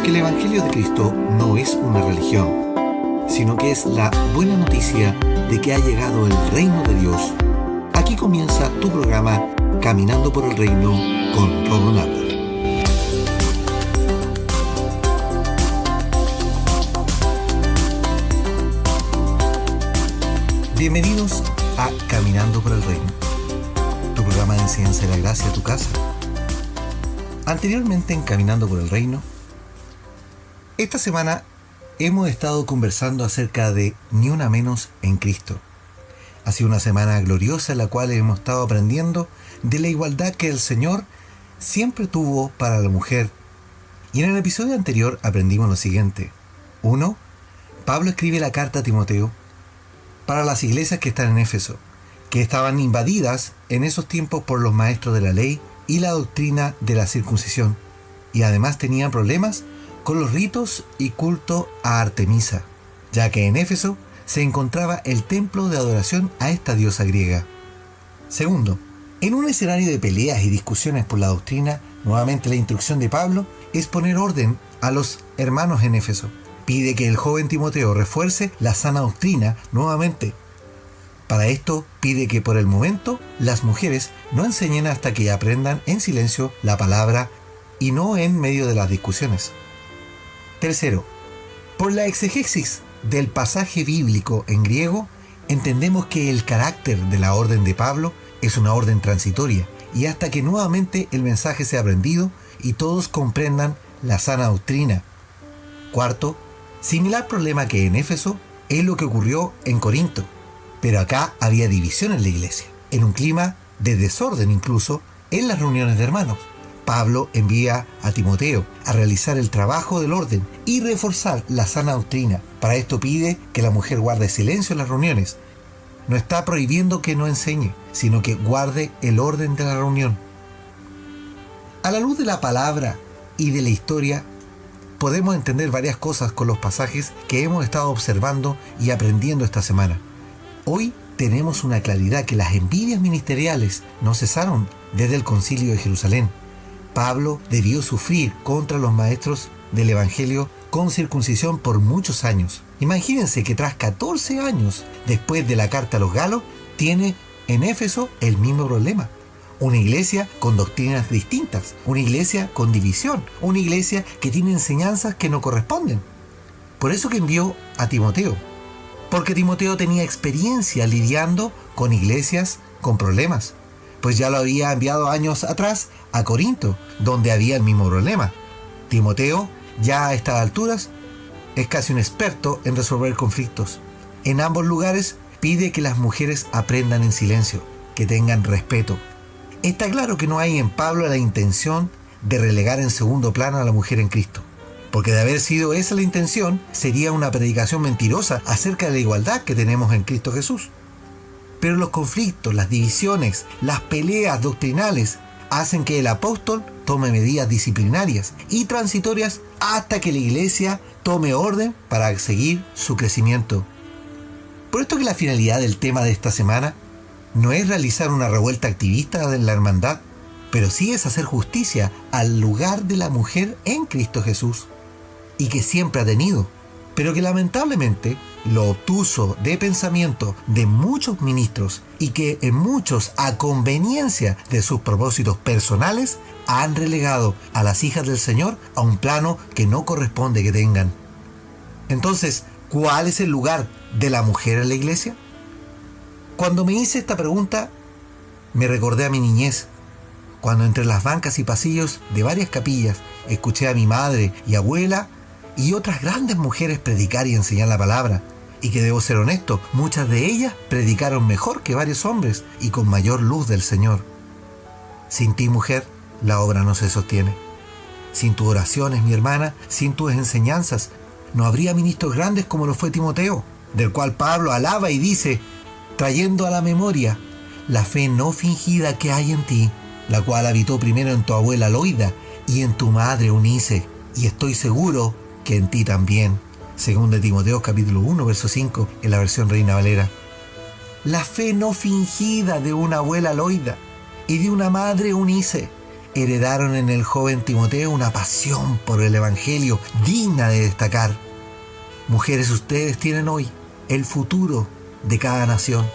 Porque el Evangelio de Cristo no es una religión, sino que es la buena noticia de que ha llegado el reino de Dios. Aquí comienza tu programa Caminando por el Reino con Rodo Nava. Bienvenidos a Caminando por el Reino, tu programa de enseñanza de la gracia a tu casa. Anteriormente en Caminando por el Reino, esta semana hemos estado conversando acerca de Ni una menos en Cristo. Ha sido una semana gloriosa en la cual hemos estado aprendiendo de la igualdad que el Señor siempre tuvo para la mujer. Y en el episodio anterior aprendimos lo siguiente. 1. Pablo escribe la carta a Timoteo para las iglesias que están en Éfeso, que estaban invadidas en esos tiempos por los maestros de la ley y la doctrina de la circuncisión, y además tenían problemas con los ritos y culto a Artemisa, ya que en Éfeso se encontraba el templo de adoración a esta diosa griega. Segundo, en un escenario de peleas y discusiones por la doctrina, nuevamente la instrucción de Pablo es poner orden a los hermanos en Éfeso. Pide que el joven Timoteo refuerce la sana doctrina nuevamente. Para esto pide que por el momento las mujeres no enseñen hasta que aprendan en silencio la palabra y no en medio de las discusiones. Tercero, por la exegesis del pasaje bíblico en griego, entendemos que el carácter de la orden de Pablo es una orden transitoria y hasta que nuevamente el mensaje sea aprendido y todos comprendan la sana doctrina. Cuarto, similar problema que en Éfeso es lo que ocurrió en Corinto, pero acá había división en la iglesia, en un clima de desorden incluso en las reuniones de hermanos. Pablo envía a Timoteo a realizar el trabajo del orden y reforzar la sana doctrina. Para esto pide que la mujer guarde silencio en las reuniones. No está prohibiendo que no enseñe, sino que guarde el orden de la reunión. A la luz de la palabra y de la historia, podemos entender varias cosas con los pasajes que hemos estado observando y aprendiendo esta semana. Hoy tenemos una claridad que las envidias ministeriales no cesaron desde el Concilio de Jerusalén. Pablo debió sufrir contra los maestros del Evangelio con circuncisión por muchos años. Imagínense que tras 14 años después de la carta a los Galos, tiene en Éfeso el mismo problema. Una iglesia con doctrinas distintas, una iglesia con división, una iglesia que tiene enseñanzas que no corresponden. Por eso que envió a Timoteo, porque Timoteo tenía experiencia lidiando con iglesias con problemas, pues ya lo había enviado años atrás a Corinto, donde había el mismo problema. Timoteo, ya a estas alturas, es casi un experto en resolver conflictos. En ambos lugares pide que las mujeres aprendan en silencio, que tengan respeto. Está claro que no hay en Pablo la intención de relegar en segundo plano a la mujer en Cristo, porque de haber sido esa la intención, sería una predicación mentirosa acerca de la igualdad que tenemos en Cristo Jesús. Pero los conflictos, las divisiones, las peleas doctrinales hacen que el apóstol tome medidas disciplinarias y transitorias hasta que la iglesia tome orden para seguir su crecimiento. Por esto que la finalidad del tema de esta semana no es realizar una revuelta activista de la hermandad, pero sí es hacer justicia al lugar de la mujer en Cristo Jesús, y que siempre ha tenido, pero que lamentablemente lo obtuso de pensamiento de muchos ministros y que en muchos, a conveniencia de sus propósitos personales, han relegado a las hijas del Señor a un plano que no corresponde que tengan. Entonces, ¿cuál es el lugar de la mujer en la iglesia? Cuando me hice esta pregunta, me recordé a mi niñez, cuando entre las bancas y pasillos de varias capillas escuché a mi madre y abuela y otras grandes mujeres predicar y enseñar la palabra, y que debo ser honesto, muchas de ellas predicaron mejor que varios hombres y con mayor luz del Señor. Sin ti, mujer, la obra no se sostiene. Sin tus oraciones, mi hermana, sin tus enseñanzas, no habría ministros grandes como lo fue Timoteo, del cual Pablo alaba y dice, trayendo a la memoria la fe no fingida que hay en ti, la cual habitó primero en tu abuela Loida y en tu madre Eunice, y estoy seguro que en ti también. Según de Timoteo capítulo 1, verso 5, en la versión Reina Valera. La fe no fingida de una abuela Loida y de una madre Eunice heredaron en el joven Timoteo una pasión por el Evangelio digna de destacar. Mujeres, ustedes tienen hoy el futuro de cada nación.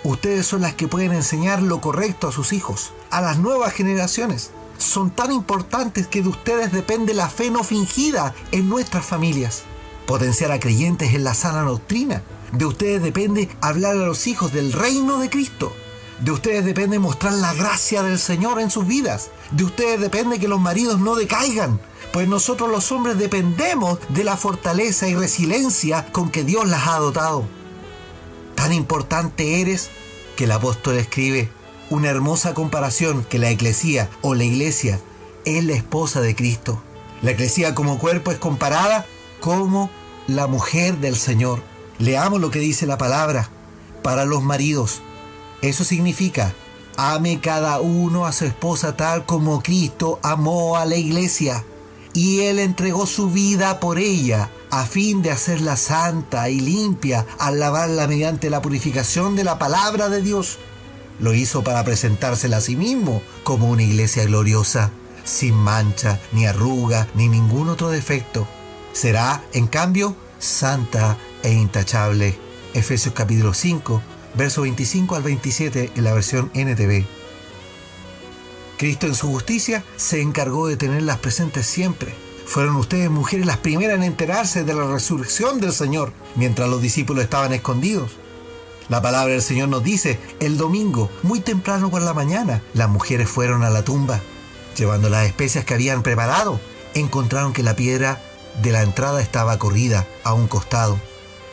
Ustedes son las que pueden enseñar lo correcto a sus hijos, a las nuevas generaciones. Son tan importantes que de ustedes depende la fe no fingida en nuestras familias. Potenciar a creyentes en la sana doctrina. De ustedes depende hablar a los hijos del reino de Cristo. De ustedes depende mostrar la gracia del Señor en sus vidas. De ustedes depende que los maridos no decaigan, pues nosotros los hombres dependemos de la fortaleza y resiliencia con que Dios las ha dotado. Tan importante eres que el apóstol escribe una hermosa comparación que la eclesía o la iglesia es la esposa de Cristo. La eclesía como cuerpo es comparada como la mujer del Señor. Leamos lo que dice la palabra para los maridos. Eso significa: ame cada uno a su esposa tal como Cristo amó a la iglesia, y Él entregó su vida por ella, a fin de hacerla santa y limpia, al lavarla mediante la purificación de la palabra de Dios. Lo hizo para presentársela a sí mismo como una iglesia gloriosa, sin mancha, ni arruga, ni ningún otro defecto. Será, en cambio, santa e intachable. Efesios capítulo 5, verso 25 al 27 en la versión NTV. Cristo en su justicia se encargó de tenerlas presentes siempre. Fueron ustedes, mujeres, las primeras en enterarse de la resurrección del Señor, mientras los discípulos estaban escondidos. La palabra del Señor nos dice: el domingo, muy temprano por la mañana, las mujeres fueron a la tumba. Llevando las especias que habían preparado, encontraron que la piedra de la entrada estaba corrida a un costado.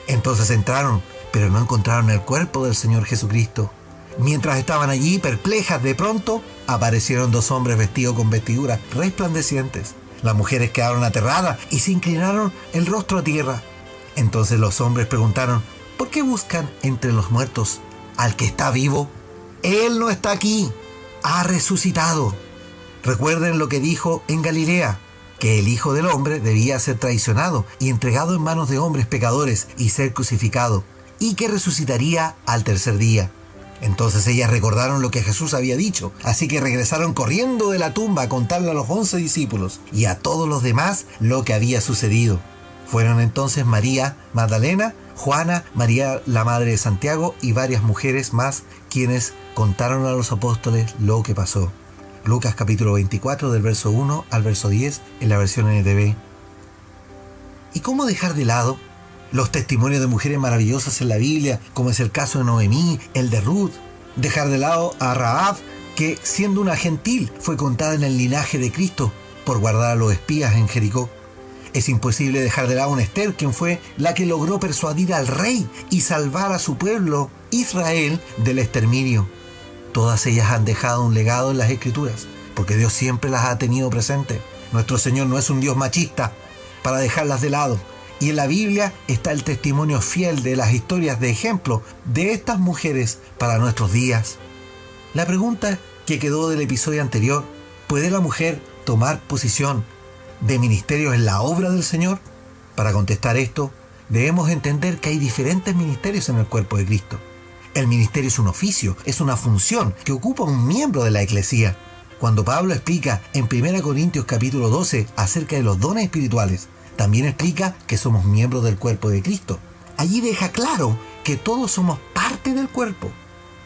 Entonces entraron, pero no encontraron el cuerpo del Señor Jesucristo. Mientras estaban allí perplejas, de pronto aparecieron dos hombres vestidos con vestiduras resplandecientes. Las mujeres quedaron aterradas y se inclinaron el rostro a tierra. Entonces los hombres preguntaron: ¿por qué buscan entre los muertos al que está vivo? Él no está aquí, ha resucitado. Recuerden lo que dijo en Galilea, que el Hijo del Hombre debía ser traicionado y entregado en manos de hombres pecadores y ser crucificado, y que resucitaría al tercer día. Entonces ellas recordaron lo que Jesús había dicho, así que regresaron corriendo de la tumba a contarle a los 11 discípulos y a todos los demás lo que había sucedido. Fueron entonces María Magdalena, Juana, María la madre de Santiago y varias mujeres más quienes contaron a los apóstoles lo que pasó. Lucas capítulo 24 del verso 1 al verso 10 en la versión NTV. ¿Y cómo dejar de lado los testimonios de mujeres maravillosas en la Biblia, como es el caso de Noemí, el de Ruth? Dejar de lado a Rahab, que siendo una gentil fue contada en el linaje de Cristo por guardar a los espías en Jericó. Es imposible dejar de lado a una Esther, quien fue la que logró persuadir al rey y salvar a su pueblo Israel del exterminio. Todas ellas han dejado un legado en las Escrituras, porque Dios siempre las ha tenido presentes. Nuestro Señor no es un Dios machista para dejarlas de lado. Y en la Biblia está el testimonio fiel de las historias de ejemplo de estas mujeres para nuestros días. La pregunta que quedó del episodio anterior: ¿puede la mujer tomar posición de ministerios en la obra del Señor? Para contestar esto, debemos entender que hay diferentes ministerios en el cuerpo de Cristo. El ministerio es un oficio, es una función que ocupa un miembro de la eclesía. Cuando Pablo explica en 1 Corintios capítulo 12 acerca de los dones espirituales, también explica que somos miembros del cuerpo de Cristo. Allí deja claro que todos somos parte del cuerpo,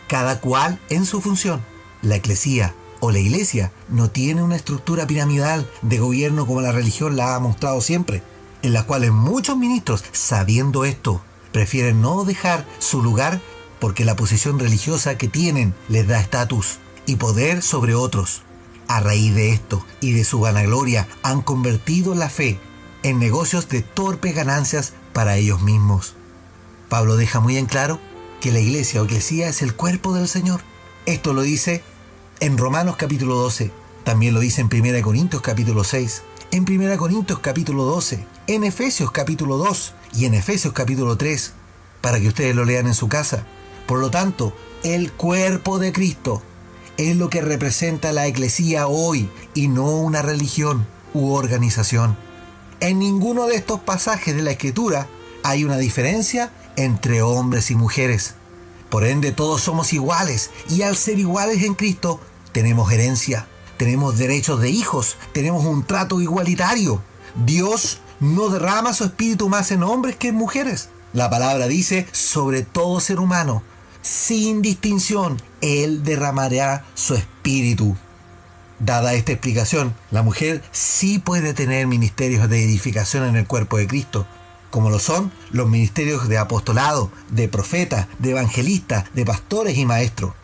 cada cual en su función. La eclesía o la iglesia no tiene una estructura piramidal de gobierno como la religión la ha mostrado siempre, en la cual muchos ministros, sabiendo esto, prefieren no dejar su lugar porque la posición religiosa que tienen les da estatus y poder sobre otros. A raíz de esto y de su vanagloria, han convertido la fe en negocios de torpes ganancias para ellos mismos. Pablo deja muy en claro que la iglesia o eclesía es el cuerpo del Señor. Esto lo dice en Romanos capítulo 12, también lo dice en 1 Corintios capítulo 6, en 1 Corintios capítulo 12, en Efesios capítulo 2 y en Efesios capítulo 3, para que ustedes lo lean en su casa. Por lo tanto, el cuerpo de Cristo es lo que representa la eclesía hoy y no una religión u organización. En ninguno de estos pasajes de la Escritura hay una diferencia entre hombres y mujeres. Por ende, todos somos iguales y al ser iguales en Cristo, tenemos herencia. tenemos derechos de hijos, tenemos un trato igualitario. Dios no derrama su espíritu más en hombres que en mujeres. La palabra dice, sobre todo ser humano, sin distinción, Él derramará su espíritu. Dada esta explicación, la mujer sí puede tener ministerios de edificación en el cuerpo de Cristo, como lo son los ministerios de apostolado, de profeta, de evangelista, de pastores y maestros.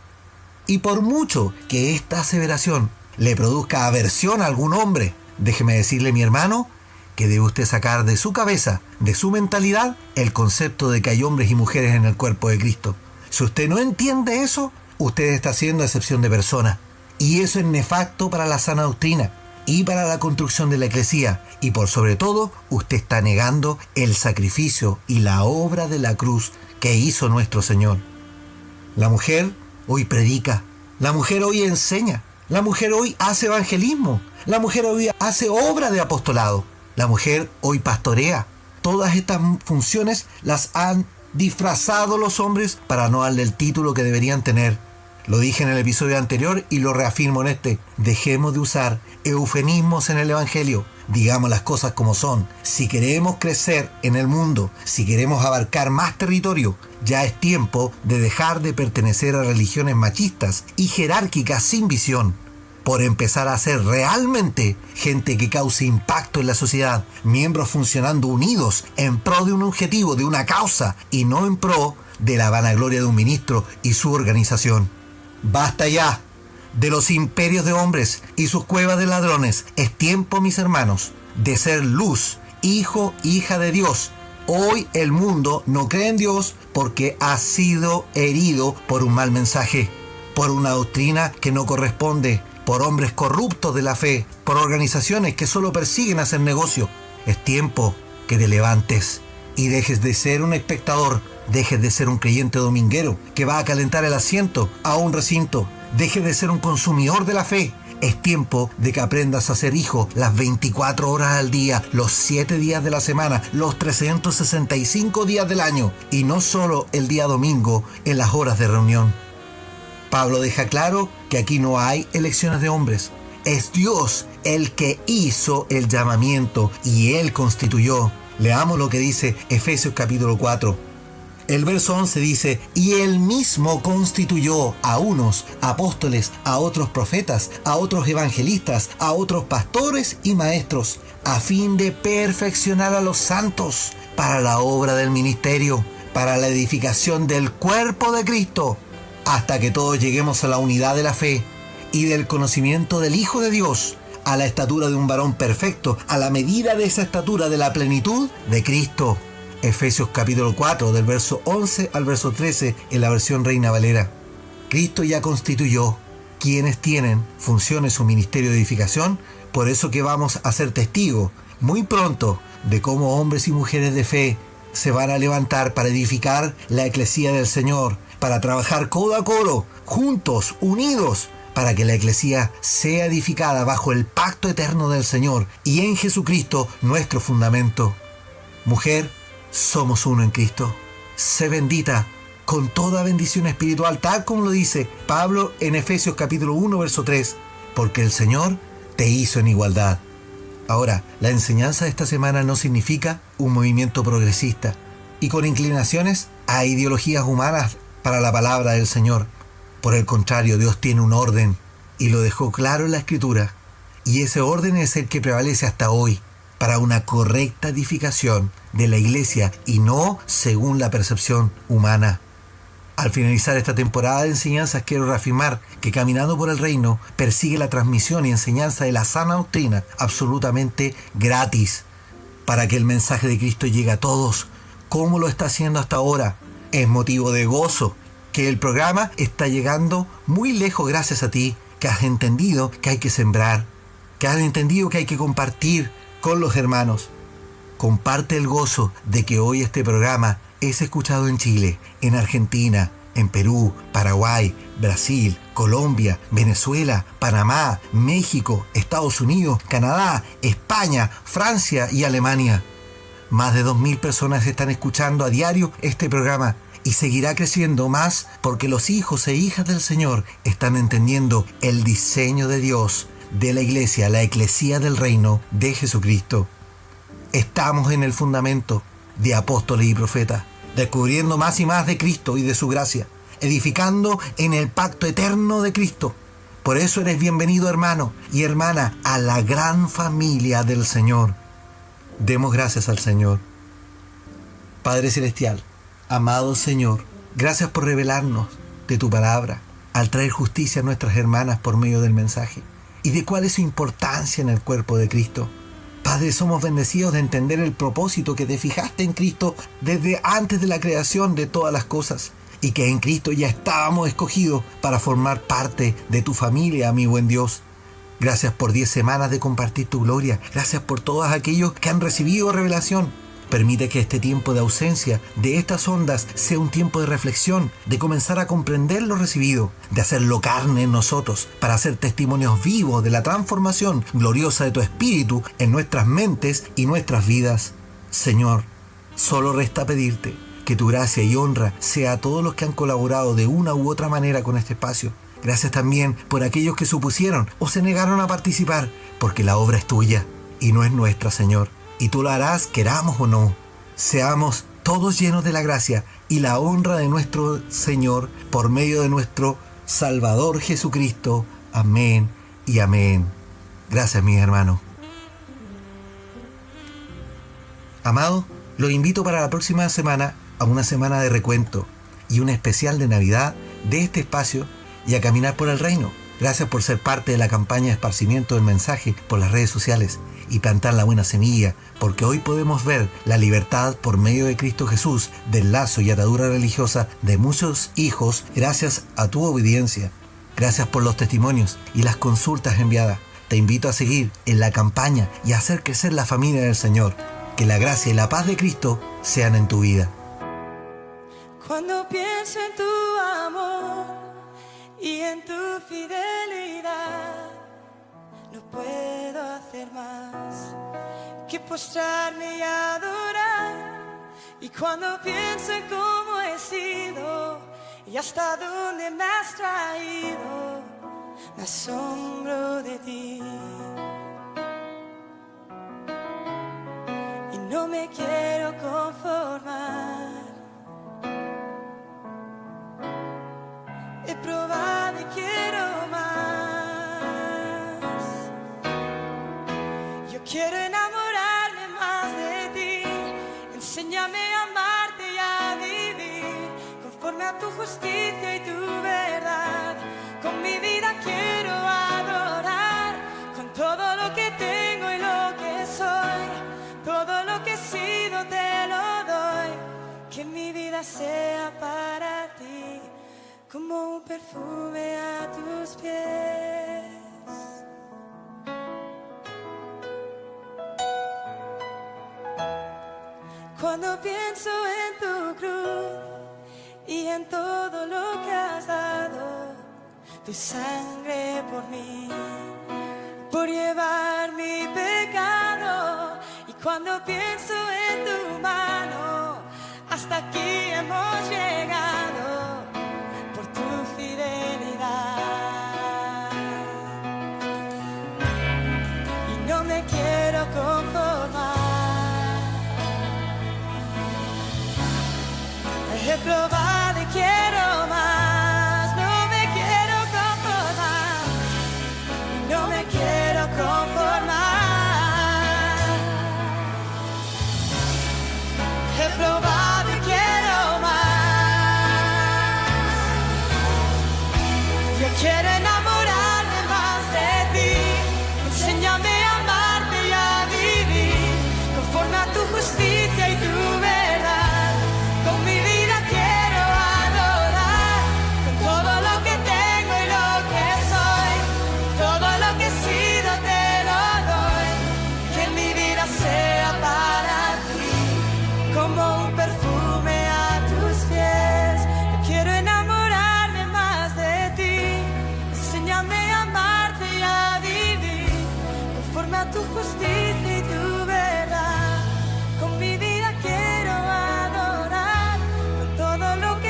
Y por mucho que esta aseveración le produzca aversión a algún hombre, déjeme decirle, mi hermano, que debe usted sacar de su cabeza, de su mentalidad, el concepto de que hay hombres y mujeres en el cuerpo de Cristo. Si usted no entiende eso, usted está haciendo excepción de persona. Y eso es nefasto para la sana doctrina y para la construcción de la eclesía. Y por sobre todo, usted está negando el sacrificio y la obra de la cruz que hizo nuestro Señor. La mujer hoy predica, la mujer hoy enseña, la mujer hoy hace evangelismo, la mujer hoy hace obra de apostolado, la mujer hoy pastorea. Todas estas funciones las han disfrazado los hombres para no darle el título que deberían tener. Lo dije en el episodio anterior y lo reafirmo en este. Dejemos de usar eufemismos en el Evangelio. Digamos las cosas como son. Si queremos crecer en el mundo, si queremos abarcar más territorio, ya es tiempo de dejar de pertenecer a religiones machistas y jerárquicas sin visión, por empezar a ser realmente gente que cause impacto en la sociedad, miembros funcionando unidos en pro de un objetivo, de una causa, y no en pro de la vanagloria de un ministro y su organización. Basta ya de los imperios de hombres y sus cuevas de ladrones. Es tiempo, mis hermanos, de ser luz, hijo, hija de Dios. Hoy el mundo no cree en Dios porque ha sido herido por un mal mensaje, por una doctrina que no corresponde, por hombres corruptos de la fe, por organizaciones que solo persiguen hacer negocio. Es tiempo que te levantes y dejes de ser un espectador, dejes de ser un creyente dominguero que va a calentar el asiento a un recinto, dejes de ser un consumidor de la fe. Es tiempo de que aprendas a ser hijo las 24 horas al día, los 7 días de la semana, los 365 días del año, y no solo el día domingo en las horas de reunión. Pablo deja claro que aquí no hay elecciones de hombres. Es Dios el que hizo el llamamiento y Él constituyó. Leamos lo que dice Efesios capítulo 4. El verso 11 dice, y Él mismo constituyó a unos apóstoles, a otros profetas, a otros evangelistas, a otros pastores y maestros, a fin de perfeccionar a los santos para la obra del ministerio, para la edificación del cuerpo de Cristo, hasta que todos lleguemos a la unidad de la fe y del conocimiento del Hijo de Dios, a la estatura de un varón perfecto, a la medida de esa estatura de la plenitud de Cristo. Efesios capítulo 4, del verso 11 al verso 13, en la versión Reina Valera. Cristo ya constituyó quienes tienen funciones o ministerio de edificación, por eso que vamos a ser testigos muy pronto de cómo hombres y mujeres de fe se van a levantar para edificar la eclesía del Señor, para trabajar codo a codo, juntos, unidos, para que la eclesía sea edificada bajo el pacto eterno del Señor y en Jesucristo, nuestro fundamento. Mujer, somos uno en Cristo. Sé bendita con toda bendición espiritual, tal como lo dice Pablo en Efesios capítulo 1, verso 3, porque el Señor te hizo en igualdad. Ahora, la enseñanza de esta semana no significa un movimiento progresista y con inclinaciones a ideologías humanas para la palabra del Señor. Por el contrario, Dios tiene un orden y lo dejó claro en la Escritura, y ese orden es el que prevalece hasta hoy para una correcta edificación de la iglesia y no según la percepción humana. Al finalizar esta temporada de enseñanzas, quiero reafirmar que Caminando por el Reino persigue la transmisión y enseñanza de la sana doctrina absolutamente gratis, para que el mensaje de Cristo llegue a todos, como lo está haciendo hasta ahora. Es motivo de gozo que el programa está llegando muy lejos gracias a ti, que has entendido que hay que sembrar, que has entendido que hay que compartir con los hermanos. Comparte el gozo de que hoy este programa es escuchado en Chile, en Argentina, en Perú, Paraguay, Brasil, Colombia, Venezuela, Panamá, México, Estados Unidos, Canadá, España, Francia y Alemania. Más de 2.000 personas están escuchando a diario este programa y seguirá creciendo más porque los hijos e hijas del Señor están entendiendo el diseño de Dios, de la iglesia, la eclesía del reino de Jesucristo. Estamos en el fundamento de apóstoles y profetas, descubriendo más y más de Cristo y de su gracia, edificando en el pacto eterno de Cristo. Por eso eres bienvenido, hermano y hermana, a la gran familia del Señor. Demos gracias al Señor. Padre Celestial, amado Señor, gracias por revelarnos de tu palabra, al traer justicia a nuestras hermanas por medio del mensaje, y de cuál es su importancia en el cuerpo de Cristo. Padre, somos bendecidos de entender el propósito que te fijaste en Cristo desde antes de la creación de todas las cosas, y que en Cristo ya estábamos escogidos para formar parte de tu familia, mi buen Dios. Gracias por 10 semanas de compartir tu gloria. Gracias por todos aquellos que han recibido revelación. Permite que este tiempo de ausencia de estas ondas sea un tiempo de reflexión, de comenzar a comprender lo recibido, de hacerlo carne en nosotros, para ser testimonios vivos de la transformación gloriosa de tu Espíritu en nuestras mentes y nuestras vidas. Señor, solo resta pedirte que tu gracia y honra sea a todos los que han colaborado de una u otra manera con este espacio. Gracias también por aquellos que supusieron o se negaron a participar, porque la obra es tuya y no es nuestra, Señor. Y tú lo harás, queramos o no. Seamos todos llenos de la gracia y la honra de nuestro Señor por medio de nuestro Salvador Jesucristo. Amén y amén. Gracias, mis hermanos. Amado, los invito para la próxima semana a una semana de recuento y un especial de Navidad de este espacio y a caminar por el reino. Gracias por ser parte de la campaña de esparcimiento del mensaje por las redes sociales y plantar la buena semilla, porque hoy podemos ver la libertad por medio de Cristo Jesús del lazo y atadura religiosa de muchos hijos gracias a tu obediencia. Gracias por los testimonios y las consultas enviadas. Te invito a seguir en la campaña y a hacer crecer la familia del Señor. Que la gracia y la paz de Cristo sean en tu vida. Cuando pienso en tu amor y en tu fidelidad, no puedo hacer más que postrarme y adorar. Y cuando pienso en cómo he sido y hasta dónde me has traído, me asombro de ti. Y no me quiero conformar. He probado y quiero más. Yo quiero enamorarme más de ti. Enséñame a amarte y a vivir conforme a tu justicia y tu verdad. Con mi vida quiero adorar, con todo lo que tengo y lo que soy. Todo lo que he sido te lo doy. Que mi vida sea para ti como un perfume a tus pies. Cuando pienso en tu cruz y en todo lo que has dado, tu sangre por mí, por llevar mi pecado. Y cuando pienso en tu mano, hasta aquí hemos llegado por tu fidelidad. Y no me quiero conformar. He probado y quiero más. No me quiero conformar. Y no me quiero conformar. He probado y quiero más. Yo quiero enamorarme más de ti. Enséñame a amarte y a vivir conforme a tu justicia y tu verdad. Con mi vida quiero adorar, con todo lo que tengo y lo que soy. Todo lo que he sido te lo doy. Que mi vida sea para ti como un perfume a tus pies. Yo quiero enamorarme más de ti. Enséñame a amarte y a vivir conforme a tu justicia y tu verdad. Con mi vida quiero adorar, con todo lo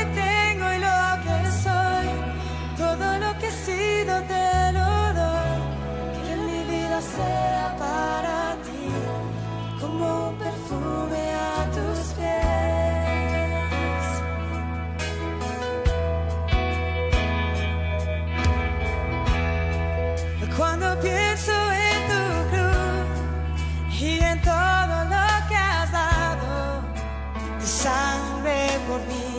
sea para ti como un perfume a tus pies. Cuando pienso en tu cruz y en todo lo que has dado, tu sangre por mí